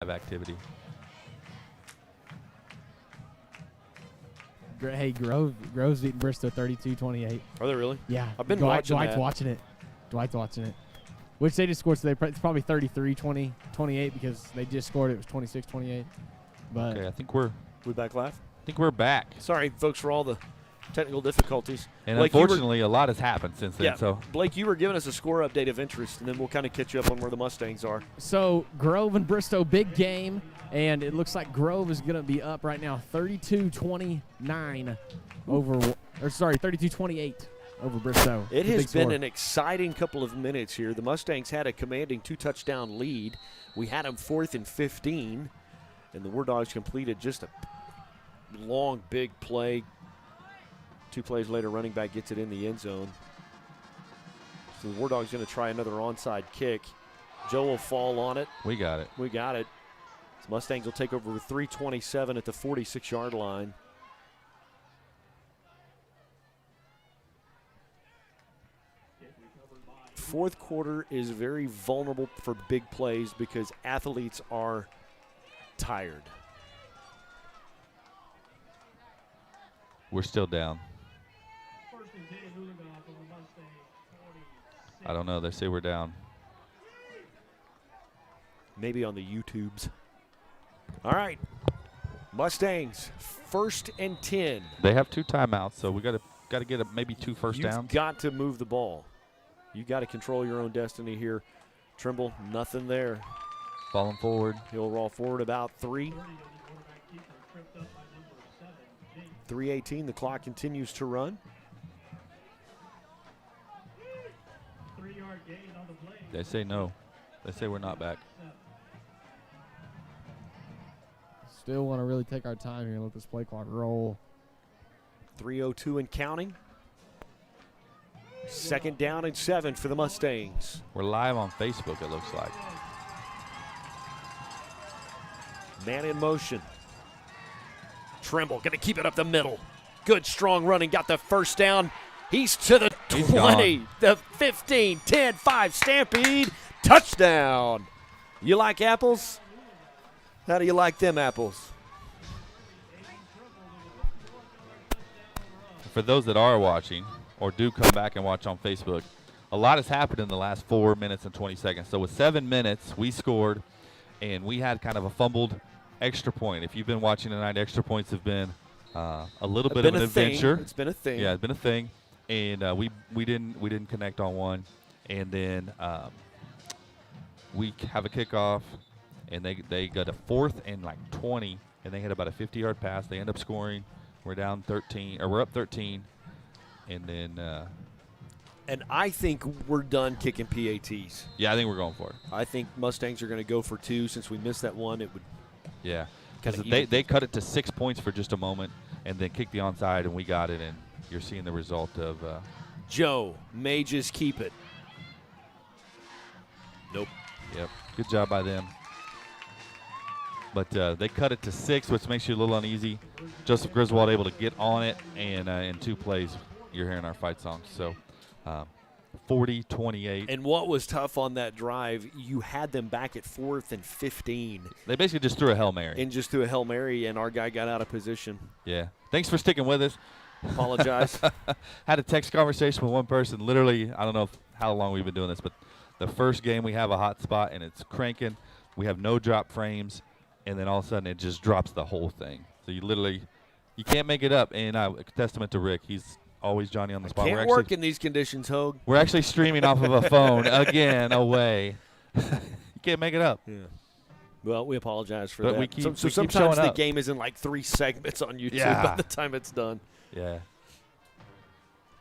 of activity. Hey, Grove's beating Bristol 32-28. Are they really? Yeah. I've been watching Dwight's that. watching it. Dwight's watching it. Which they just scored today. It's probably 33-28 because they just scored. It was 26-28. But Okay, I think we're back live? back. Sorry, folks, for all the technical difficulties. And Blake, unfortunately, a lot has happened since then. Yeah, So Blake, you were giving us a score update of interest, and then we'll kind of catch you up on where the Mustangs are. So Grove and Bristow, big game, and it looks like Grove is going to be up right now 32-29 over, or sorry, 32-28 over Bristow. It It's a has big been score. an exciting couple of minutes here. The Mustangs had a commanding 2-touchdown lead. We had them 4th and 15, and the Wardogs completed just a long, big play. 2 plays later, running back gets it in the end zone. So the Wardogs going to try another onside kick. Joe will fall on it. we got it. We got it. So Mustangs will take over with 3:27 at the 46-yard line. Fourth quarter is very vulnerable for big plays because athletes are tired. We're still down. I don't know. They say we're down. Maybe on the YouTubes. All right. Mustangs, 1st and 10. They have 2 timeouts, so we got to get maybe 2 first You've downs. got to move the ball. You got to control your own destiny here. Trimble, nothing there. Falling forward. He'll roll forward about 3. 3:18, the clock continues to run. They say no. They say we're not back. Still want to really take our time here and let this play clock roll. 3:02 and counting. 2nd down and 7 for the Mustangs. We're live on Facebook, it looks like. Man in motion. Trimble going to keep it up the middle. Good strong running, got the first down. He's to the He's 20, gone. the 15, 10, 5, Stampede, touchdown. You like apples? How do you like them apples? For those that are watching or do come back and watch on Facebook, a lot has happened in the last 4 minutes and 20 seconds. So with 7 minutes, we scored, and we had kind of a fumbled extra point. If you've been watching tonight, extra points have been a little bit of an adventure. It's been a thing. Yeah, it's been a thing, and we didn't connect on one, and then we have a kickoff, and they got a 4th and like 20, and they hit about a 50-yard pass. They end up scoring. We're down 13, or we're up 13, and then And I think we're done kicking PATs. yeah, I think we're going for it. I think Mustangs are going to go for 2 since we missed that one. It would. Yeah, Kinda because they cut it to 6 points for just a moment, and then kicked the onside, and we got it, and you're seeing the result of. Joe may just keep it. Nope. Yep, good job by them. But they cut it to 6, which makes you a little uneasy. Joseph Griswold able to get on it, and in 2 plays, you're hearing our fight song. So 40-28. And what was tough on that drive, you had them back at 4th and 15. They basically just threw a Hail Mary. And just threw a Hail Mary, and our guy got out of position. Yeah. Thanks for sticking with us. Apologize. Had a text conversation with one person. Literally, I don't know how long we've been doing this, but the first game we have a hot spot, and it's cranking. We have no drop frames, and then all of a sudden it just drops the whole thing. So you can't make it up. And a testament to Rick. He's always Johnny on the spot. Can't work in these conditions, Hogue. We're actually streaming off of a phone again away. You can't make it up. Yeah. Well, we apologize for But that. we keep- so we keep sometimes showing the up. game is in like 3 segments on YouTube Yeah. by the time it's done. Yeah.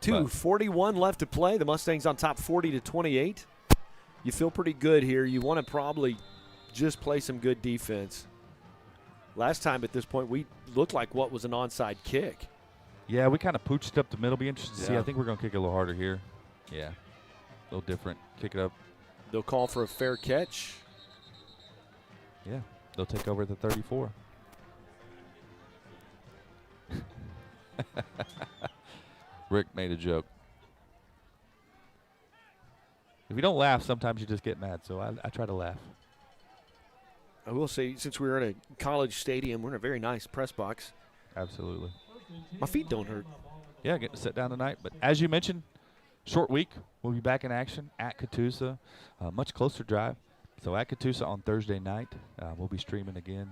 2:41 left to play. The Mustangs on top 40-28. You feel pretty good here. You want to probably just play some good defense. Last time at this point, we looked like what was an onside kick. Yeah, we kind of pooched up the middle. Be interested to see. Yeah. I think we're going to kick it a little harder here. Yeah. A little different. Kick it up. They'll call for a fair catch. Yeah. They'll take over at the 34. Rick made a joke. If you don't laugh, sometimes you just get mad. So I try to laugh. I will say, since we're in a college stadium, we're in a very nice press box. Absolutely. My feet don't hurt. Yeah, getting to sit down tonight. But as you mentioned, short week. We'll be back in action at Catoosa. Much closer drive. So at Catoosa on Thursday night. We'll be streaming again.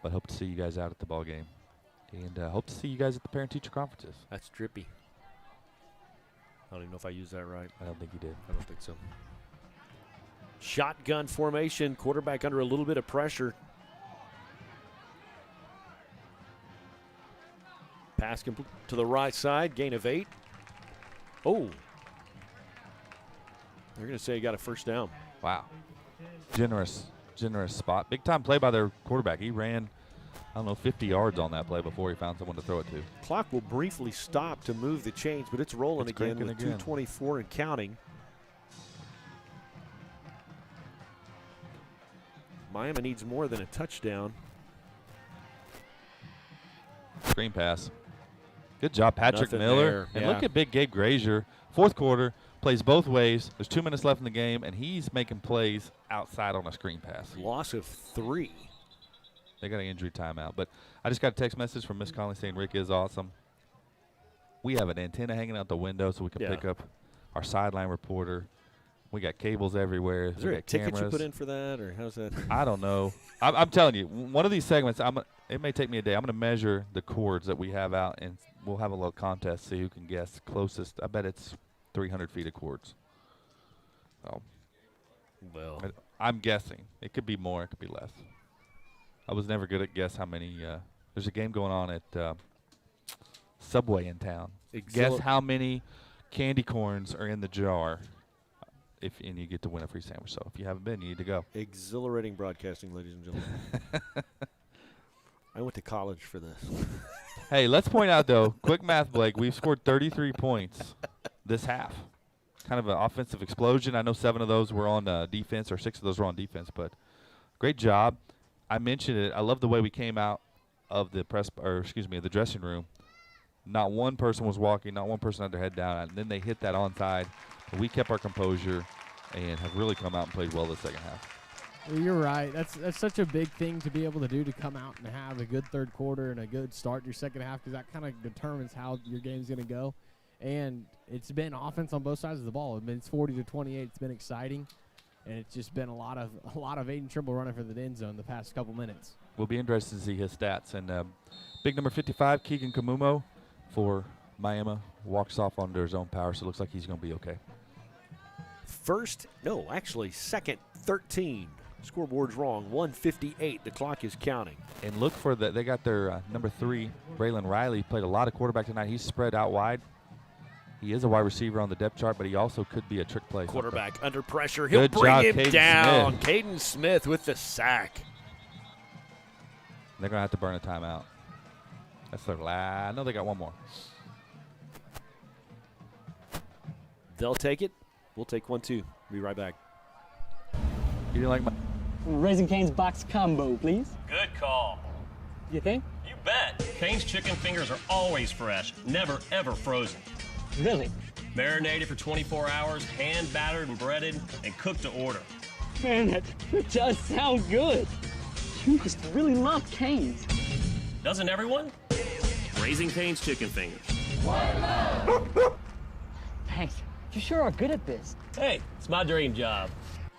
But hope to see you guys out at the ball game. And hope to see you guys at the parent-teacher conferences. That's drippy. I don't even know if I used that right. I don't think you did. I don't think so. Shotgun formation. Quarterback under a little bit of pressure. Pass to the right side. Gain of 8. Oh. They're going to say he got a first down. Wow. Generous spot. Big time play by their quarterback. He ran, I don't know, 50 yards on that play before he found someone to throw it to. Clock will briefly stop to move the chains, but it's rolling again with 2:24 and counting. Miami needs more than a touchdown. Screen pass. Good job, Patrick Nothing Miller. there. And Yeah. look at big Gabe Grazier. Fourth quarter, plays both ways. There's 2 minutes left in the game, and he's making plays outside on a screen pass. Loss of 3. They got an injury timeout. But I just got a text message from Miss Conley saying Rick is awesome. We have an antenna hanging out the window so we can pick up our sideline reporter. We got cables everywhere. Is there a ticket you put in for that, or how's that? I don't know. I'm telling you, one of these segments, it may take me a day. I'm going to measure the cords that we have out, and we'll have a little contest, see who can guess closest. I bet it's 300 feet of cords. So, Well, I'm guessing. It could be more. It could be less. I was never good at guess how many. There's a game going on at Subway in town. Guess how many candy corns are in the jar. And you get to win a free sandwich. So if you haven't been, you need to go. Exhilarating broadcasting, ladies and gentlemen. I went to college for this. Hey, let's point out, though, quick math, Blake, we've scored 33 points this half. Kind of an offensive explosion. I know 7 of those were on defense, or 6 of those were on defense, but great job. I mentioned it. I love the way we came out of the the dressing room. Not one person was walking, not one person had their head down, and then they hit that onside. We kept our composure and have really come out and played well the second half. Well, you're right. That's such a big thing to be able to do, to come out and have a good third quarter and a good start to your second half, because that kind of determines how your game's going to go. And it's been offense on both sides of the ball. It's 40-28. It's been exciting, and it's just been a lot of Aiden Trimble running for the end zone the past couple minutes. We'll be interested to see his stats. And big number 55, Keegan Kamumo for Miami, walks off under his own power, so it looks like he's going to be okay. Second, 13. Scoreboard's wrong. 1:58. The clock is counting. And look for they got their number 3, Braylon Riley, played a lot of quarterback tonight. He's spread out wide. He is a wide receiver on the depth chart, but he also could be a trick play. Quarterback under pressure. He'll Good bring job, him Caden down. Smith. Caden Smith with the sack. They're going to have to burn a timeout. That's their last. I know they got one more. They'll take it. We'll take 1, 2. Be right back. You didn't like my Raising Cane's box combo, please. Good call. You think? You bet. Cane's chicken fingers are always fresh, never ever frozen. Really? Marinated for 24 hours, hand battered and breaded, and cooked to order. Man, that does sound good. You must really love Cane's. Doesn't everyone? Raising Cane's chicken fingers. Thanks. You sure are good at this. Hey, it's my dream job.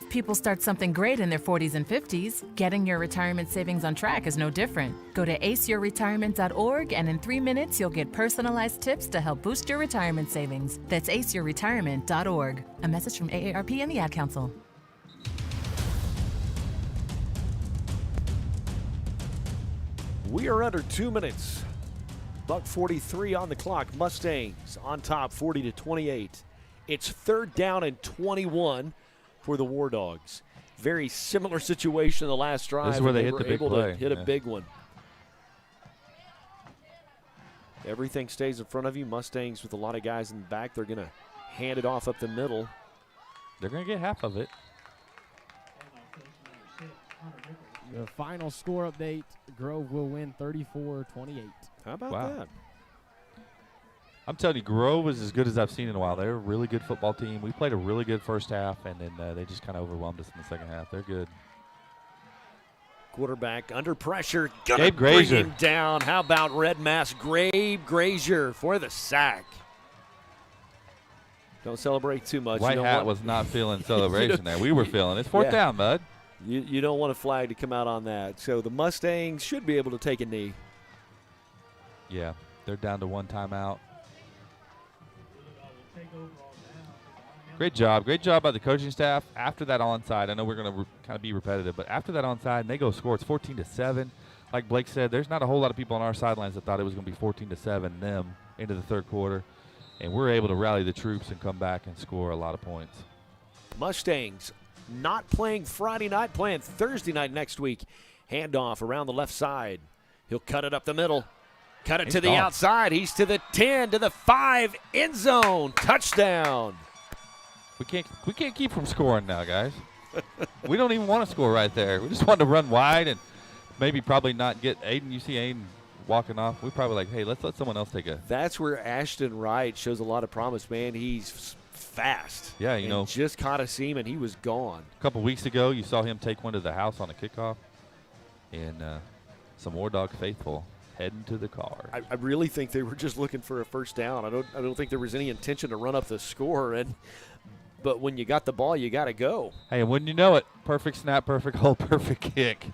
People start something great in their 40s and 50s. Getting your retirement savings on track is no different. Go to aceyourretirement.org, and in 3 minutes, you'll get personalized tips to help boost your retirement savings. That's aceyourretirement.org. A message from AARP and the Ad Council. We are under 2 minutes. $1:43 on the clock. Mustangs on top, 40-28. It's 3rd down and 21 for the Wardogs. Very similar situation in the last drive. This is where they hit were the big able play. to hit a big one. Everything stays in front of you. Mustangs with a lot of guys in the back. They're going to hand it off up the middle. They're going to get half of it. The final score update, Grove will win 34-28. How about Wow. that? I'm telling you, Grove is as good as I've seen in a while. They're a really good football team. We played a really good first half, and then they just kind of overwhelmed us in the second half. They're good. Quarterback under pressure. Gonna Gabe bring Grazier. him down. How about Red Mask Gabe Grazier for the sack? Don't celebrate too much. White Hat was not feeling celebration there. We were feeling it. It's fourth down, bud. You don't want a flag to come out on that. So the Mustangs should be able to take a knee. Yeah, they're down to one timeout. Great job by the coaching staff. After that onside, I know we're going to kind of be repetitive, but after that onside, and they go score. It's 14-7. Like Blake said, there's not a whole lot of people on our sidelines that thought it was going to be 14-7 them into the third quarter, and we're able to rally the troops and come back and score a lot of points. Mustangs not playing Friday night, playing Thursday night next week. Handoff around the left side. He'll cut it up the middle. Cut it to the outside. He's to the 10, to the 5, end zone. Touchdown. We can't keep from scoring now, guys. We don't even want to score right there. We just want to run wide and maybe probably not get Aiden. You see Aiden walking off. We probably like, hey, let's let someone else take a. That's where Ashton Wright shows a lot of promise, man. He's fast. Yeah, you know. Just caught a seam and he was gone. A couple weeks ago, you saw him take one to the house on a kickoff, and some Wardog faithful heading to the car. I really think they were just looking for a first down. I don't think there was any intention to run up the score. But when you got the ball, you got to go. Hey, and wouldn't you know it, perfect snap, perfect hold, perfect kick.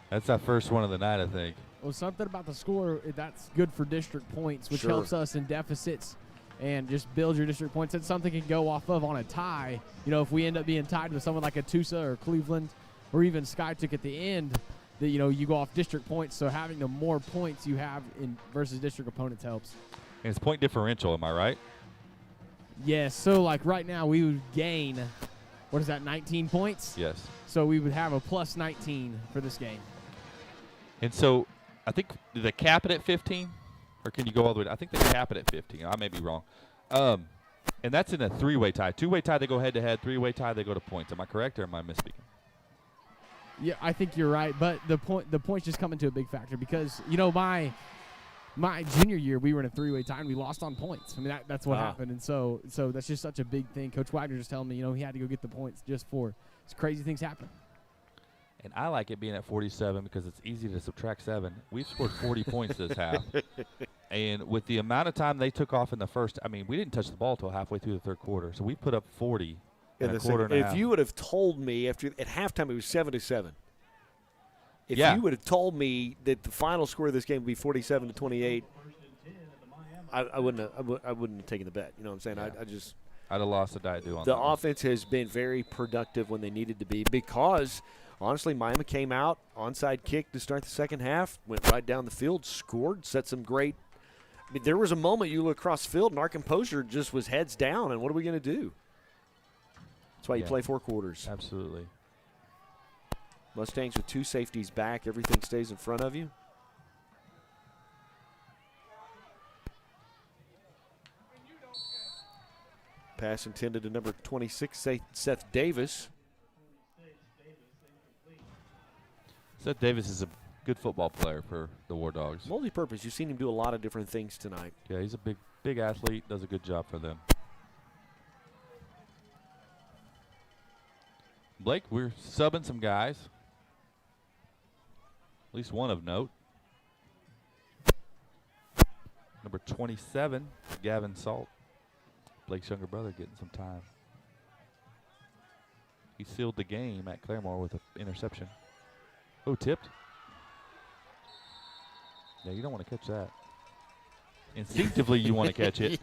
That's that first one of the night, I think. Well, something about the score, that's good for district points, which helps us in deficits and just builds your district points. That's something you can go off of on a tie. You know, if we end up being tied with someone like a Tusa or Cleveland or even Skytook at the end, that you go off district points. So having the more points you have in versus district opponents helps. And it's point differential, am I right? Yes. So, like right now, we would gain, 19 points? Yes. So we would have a plus 19 for this game. And so I think they cap it at 15, or can you go all the way? I think they cap it at 15. I may be wrong. And that's in a three-way tie. Two-way tie, they go head-to-head. Three-way tie, they go to points. Am I correct, or am I misspeaking? Yeah, I think you're right. But the points just come into a big factor because, my junior year, we were in a three-way tie, and we lost on points. I mean, that's what happened. And so that's just such a big thing. Coach Wagner just telling me, he had to go get the points just for crazy things happen. And I like it being at 47 because it's easy to subtract 7. We've scored 40 points this half. And with the amount of time they took off in the first, I mean, we didn't touch the ball until halfway through the third quarter. So we put up 40 in a quarter and a half. If you would have told me at halftime it was 7-7. If you would have told me that the final score of this game would be 47-28, I wouldn't have taken the bet. You know what I'm saying? Yeah. I'd have lost a die-do on the that. offense has been very productive when they needed to be because, honestly, Miami came out, onside kick to start the second half, went right down the field, scored, set some great – I mean, there was a moment you look across the field and our composure just was heads down, and what are we going to do? That's why you play 4 quarters. Absolutely. Mustangs with 2 safeties back. Everything stays in front of you. Pass intended to number 26, Seth Davis. Seth Davis is a good football player for the Wardogs. Multi-purpose. You've seen him do a lot of different things tonight. Yeah, he's a big athlete, does a good job for them. Blake, we're subbing some guys. At least one of note. Number 27, Gavin Salt. Blake's younger brother getting some time. He sealed the game at Claremore with an interception. Oh, tipped. Yeah, you don't want to catch that. Instinctively, you want to catch it,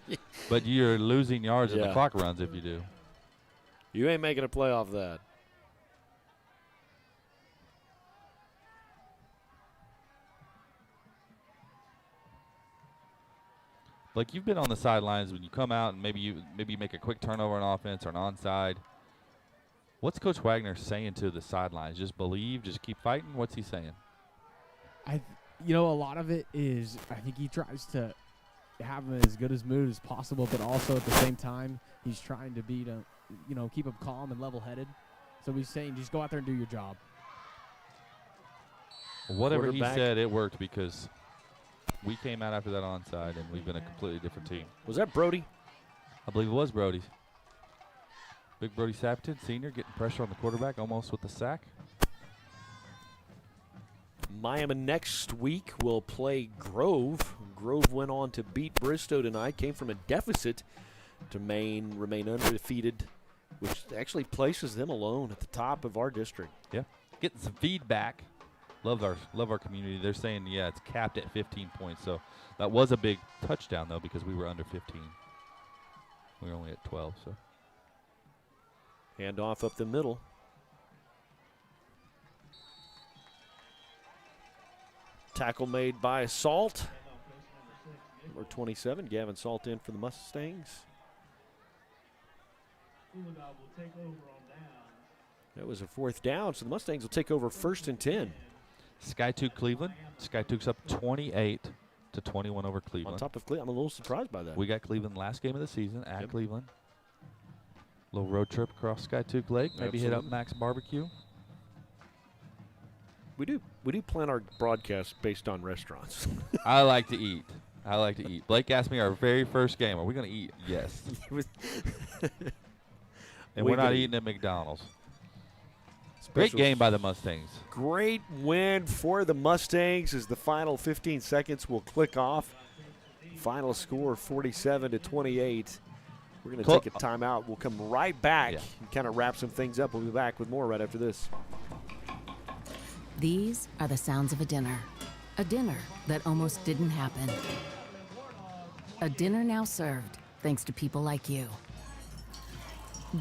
but you're losing yards and the clock runs if you do. You ain't making a play off that. Like, you've been on the sidelines when you come out and maybe you make a quick turnover on offense or an onside. What's Coach Wagner saying to the sidelines? Just believe, just keep fighting? What's he saying? A lot of it is I think he tries to have him as good as mood as possible, but also at the same time he's trying to keep him calm and level-headed. So he's saying just go out there and do your job. Whatever he said, it worked because we came out after that onside, and we've been a completely different team. Was that Brody? I believe it was Brody. Big Brody Sappington, senior, getting pressure on the quarterback, almost with the sack. Miami next week will play Grove. Grove went on to beat Bristow tonight, came from a deficit to remain undefeated, which actually places them alone at the top of our district. Yeah, getting some feedback. Love our community. They're saying, yeah, it's capped at 15 points. So that was a big touchdown, though, because we were under 15. We were only at 12. So handoff up the middle. Tackle made by Salt. Number 27, Gavin Salt in for the Mustangs. That was a 4th down, so the Mustangs will take over 1st and 10. Skytook Cleveland. Skytook's up 28-21 over Cleveland. On top of Cleveland, I'm a little surprised by that. We got Cleveland last game of the season at Yep. Cleveland. Little road trip across Skytook Lake. Maybe hit up Absolutely. Max Barbecue. We do plan our broadcast based on restaurants. I like to eat. Blake asked me our very first game, are we going to eat? Yes. And we're not eating at McDonald's. Great game by the Mustangs. Great win for the Mustangs as the final 15 seconds will click off. Final score 47-28. We're going to take a timeout. We'll come right back and kind of wrap some things up. We'll be back with more right after this. These are the sounds of a dinner that almost didn't happen. A dinner now served thanks to people like you.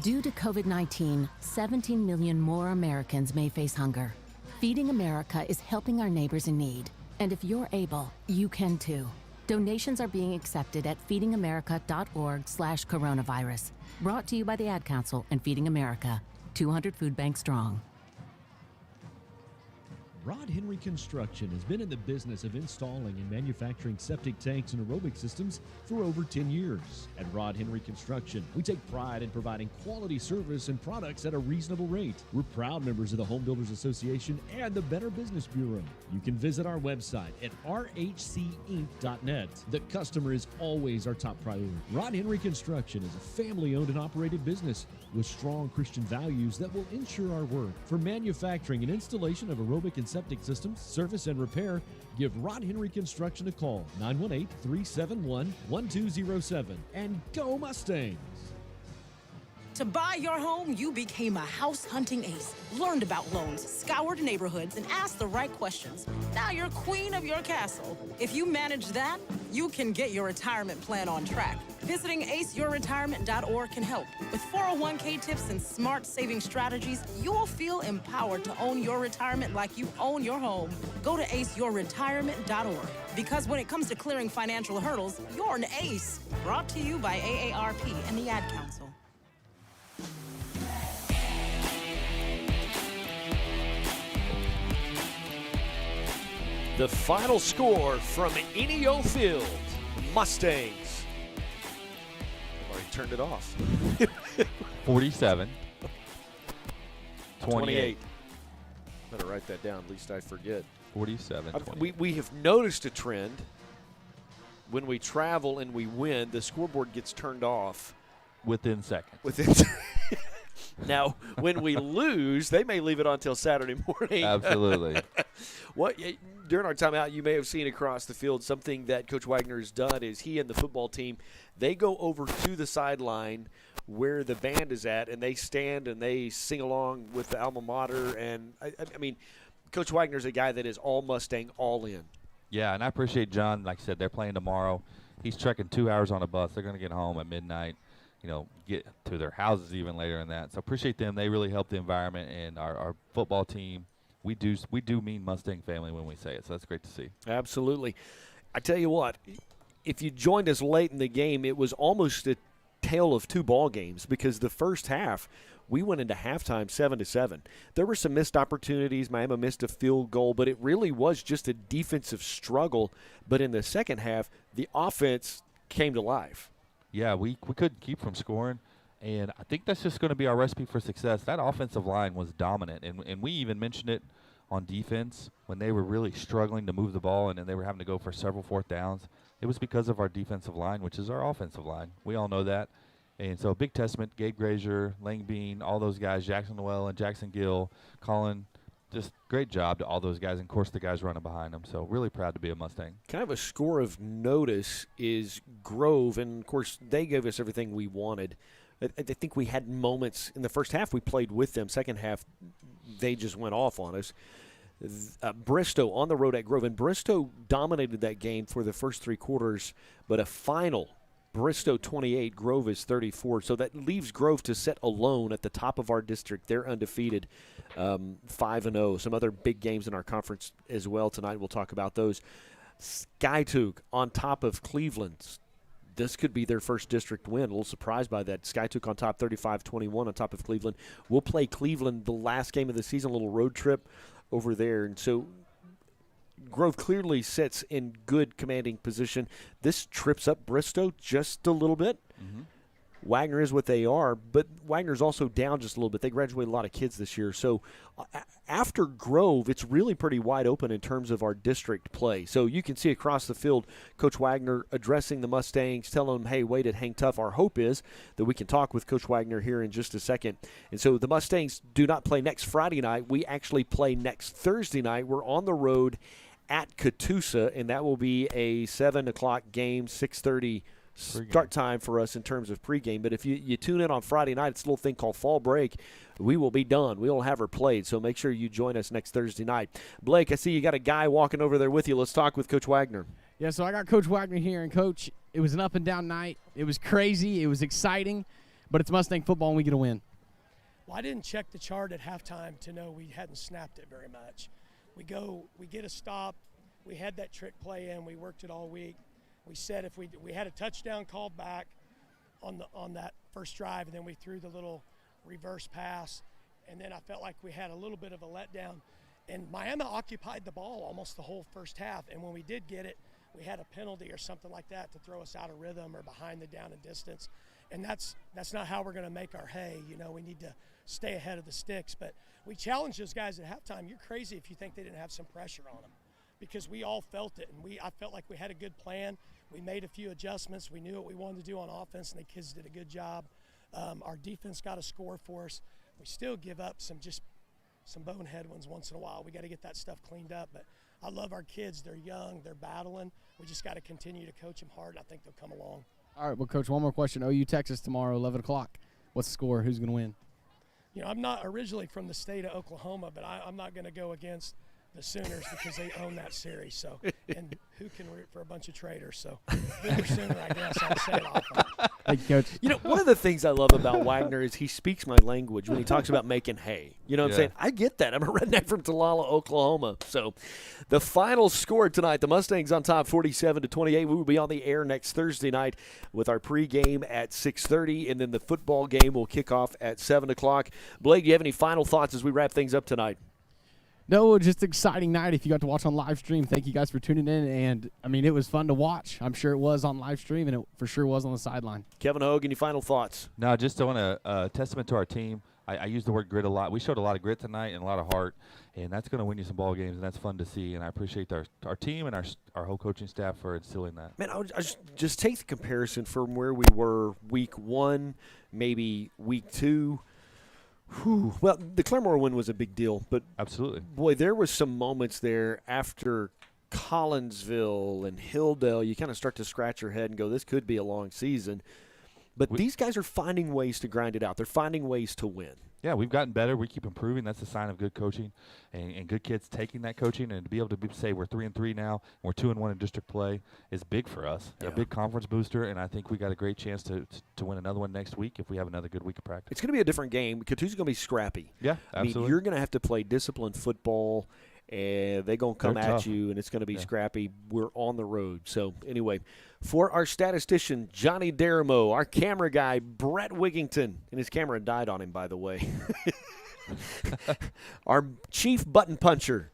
Due to COVID-19, 17 million more Americans may face hunger. Feeding America is helping our neighbors in need. And if you're able, you can too. Donations are being accepted at feedingamerica.org/coronavirus. Brought to you by the Ad Council and Feeding America, 200 food banks strong. Rod Henry Construction has been in the business of installing and manufacturing septic tanks and aerobic systems for over 10 years. At Rod Henry Construction, we take pride in providing quality service and products at a reasonable rate. We're proud members of the Home Builders Association and the Better Business Bureau. You can visit our website at rhcinc.net. The customer is always our top priority. Rod Henry Construction is a family-owned and operated business with strong Christian values that will ensure our work. For manufacturing and installation of aerobic and septic systems, service and repair, give Rod Henry Construction a call, 918-371-1207. And go Mustangs! To buy your home, you became a house hunting ace, learned about loans, scoured neighborhoods, and asked the right questions. Now you're queen of your castle. If you manage that, you can get your retirement plan on track. Visiting aceyourretirement.org can help. With 401k tips and smart saving strategies, you'll feel empowered to own your retirement like you own your home. Go to aceyourretirement.org. Because when it comes to clearing financial hurdles, you're an ace. Brought to you by AARP and the Ad Council. The final score from Ineo Field, Mustangs. I've already turned it off. 47. 28. Better write that down, at least I forget. 47. We have noticed a trend. When we travel and we win, the scoreboard gets turned off. Within seconds. Now, when we lose, they may leave it on until Saturday morning. Absolutely. During our timeout, you may have seen across the field something that Coach Wagner has done is he and the football team, they go over to the sideline where the band is at, and they stand and they sing along with the alma mater. And, I mean, Coach Wagner's a guy that is all Mustang, all in. Yeah, and I appreciate John. Like I said, they're playing tomorrow. He's trekking 2 hours on a bus. They're going to get home at midnight. Get to their houses even later than that. So appreciate them. They really help the environment and our football team. We do mean Mustang family when we say it, so that's great to see. Absolutely. I tell you what, if you joined us late in the game, it was almost a tale of two ball games because the first half, we went into halftime 7-7. There were some missed opportunities. Miami missed a field goal, but it really was just a defensive struggle. But in the second half, the offense came to life. Yeah, we couldn't keep from scoring, and I think that's just going to be our recipe for success. That offensive line was dominant, and we even mentioned it on defense when they were really struggling to move the ball and they were having to go for several fourth downs. It was because of our defensive line, which is our offensive line. We all know that. And so a big testament, Gabe Grazier, Lang Bean, all those guys, Jackson Noel and Jackson Gill, Colin just great job to all those guys, and of course the guys running behind them. So really proud to be a Mustang. Kind of a score of notice is Grove, and of course they gave us everything we wanted. I think we had moments in the first half we played with them. Second half, they just went off on us. Bristow on the road at Grove, and Bristow dominated that game for the first 3 quarters, but a final Bristow 28, Grove is 34. So that leaves Grove to sit alone at the top of our district. They're undefeated, 5-0. Some other big games in our conference as well tonight. We'll talk about those. Skytook on top of Cleveland. This could be their first district win. A little surprised by that. Skytook on top, 35-21 on top of Cleveland. We'll play Cleveland the last game of the season, a little road trip over there. And so Grove clearly sits in good commanding position. This trips up Bristow just a little bit. Mm-hmm. Wagner is what they are, but Wagner's also down just a little bit. They graduated a lot of kids this year. So after Grove, it's really pretty wide open in terms of our district play. So you can see across the field Coach Wagner addressing the Mustangs, telling them, hey, wait it, hang tough. Our hope is that we can talk with Coach Wagner here in just a second. And so the Mustangs do not play next Friday night. We actually play next Thursday night. We're on the road at Catoosa, and that will be a 7 o'clock game, 6:30 start time for us in terms of pregame. But if you tune in on Friday night, it's a little thing called fall break. We will be done. We will have her played, so make sure you join us next Thursday night. Blake, I see you got a guy walking over there with you. Let's talk with Coach Wagner. Yeah, so I got Coach Wagner here, and Coach, it was an up-and-down night. It was crazy. It was exciting, but it's Mustang football, and we get a win. Well, I didn't check the chart at halftime to know we hadn't snapped it very much. We get a stop. We had that trick play in. We worked it all week. We said if we had a touchdown called back on that first drive, and then we threw the little reverse pass, and then I felt like we had a little bit of a letdown. And Miami occupied the ball almost the whole first half, and when we did get it, we had a penalty or something like that to throw us out of rhythm or behind the down and distance. And that's not how we're going to make our hay. You know, we need to stay ahead of the sticks. But we challenged those guys at halftime. You're crazy if you think they didn't have some pressure on them, because we all felt it, and I felt like we had a good plan. We made a few adjustments. We knew what we wanted to do on offense, and the kids did a good job. Our defense got a score for us. We still give up some bonehead ones once in a while. We got to get that stuff cleaned up. But I love our kids. They're young. They're battling. We just got to continue to coach them hard, and I think they'll come along. All right, well, Coach, one more question. OU Texas tomorrow, 11 o'clock. What's the score? Who's going to win? You know, I'm not originally from the state of Oklahoma, but I'm not going to go against the Sooners because they own that series. So, and who can root for a bunch of traitors? So, Boomer Sooner, I guess. I'll say it often. Thank you, Coach. You know, one of the things I love about Wagner is he speaks my language when he talks about making hay. You know what I'm saying? I get that. I'm a redneck from Talala, Oklahoma. So, the final score tonight, the Mustangs on top 47-28. We will be on the air next Thursday night with our pregame at 6:30, and then the football game will kick off at 7 o'clock. Blake, do you have any final thoughts as we wrap things up tonight? No, just an exciting night. If you got to watch on live stream, thank you guys for tuning in. And, I mean, it was fun to watch. I'm sure it was on live stream, and it for sure was on the sideline. Kevin Hogue, any final thoughts? No, just I want a testament to our team. I use the word grit a lot. We showed a lot of grit tonight and a lot of heart, and that's going to win you some ball games, and that's fun to see. And I appreciate our team and our whole coaching staff for instilling that. Man, I just take the comparison from where we were week 1, maybe week 2. Whew. Well, the Claremore win was a big deal, but absolutely, boy, there was some moments there after Collinsville and Hilldale. You kind of start to scratch your head and go, this could be a long season. But these guys are finding ways to grind it out. They're finding ways to win. Yeah, we've gotten better. We keep improving. That's a sign of good coaching and good kids taking that coaching. And to be able to say we're 3-3 now, and we're 2-1 in district play is big for us. Yeah. A big conference booster, and I think we got a great chance to win another one next week if we have another good week of practice. It's going to be a different game. Catoosa's going to be scrappy. Yeah, absolutely. I mean, you're going to have to play disciplined football, and they're going to come at you, and it's going to be scrappy. We're on the road. So, anyway, for our statistician, Johnny Daramo, our camera guy, Brett Wigington, and his camera died on him, by the way. Our chief button puncher,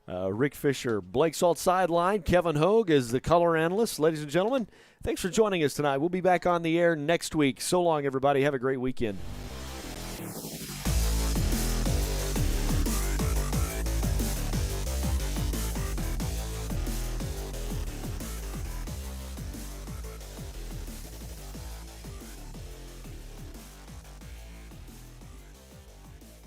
Rick Fisher, Blake Salt sideline, Kevin Hogue is the color analyst. Ladies and gentlemen, thanks for joining us tonight. We'll be back on the air next week. So long, everybody. Have a great weekend.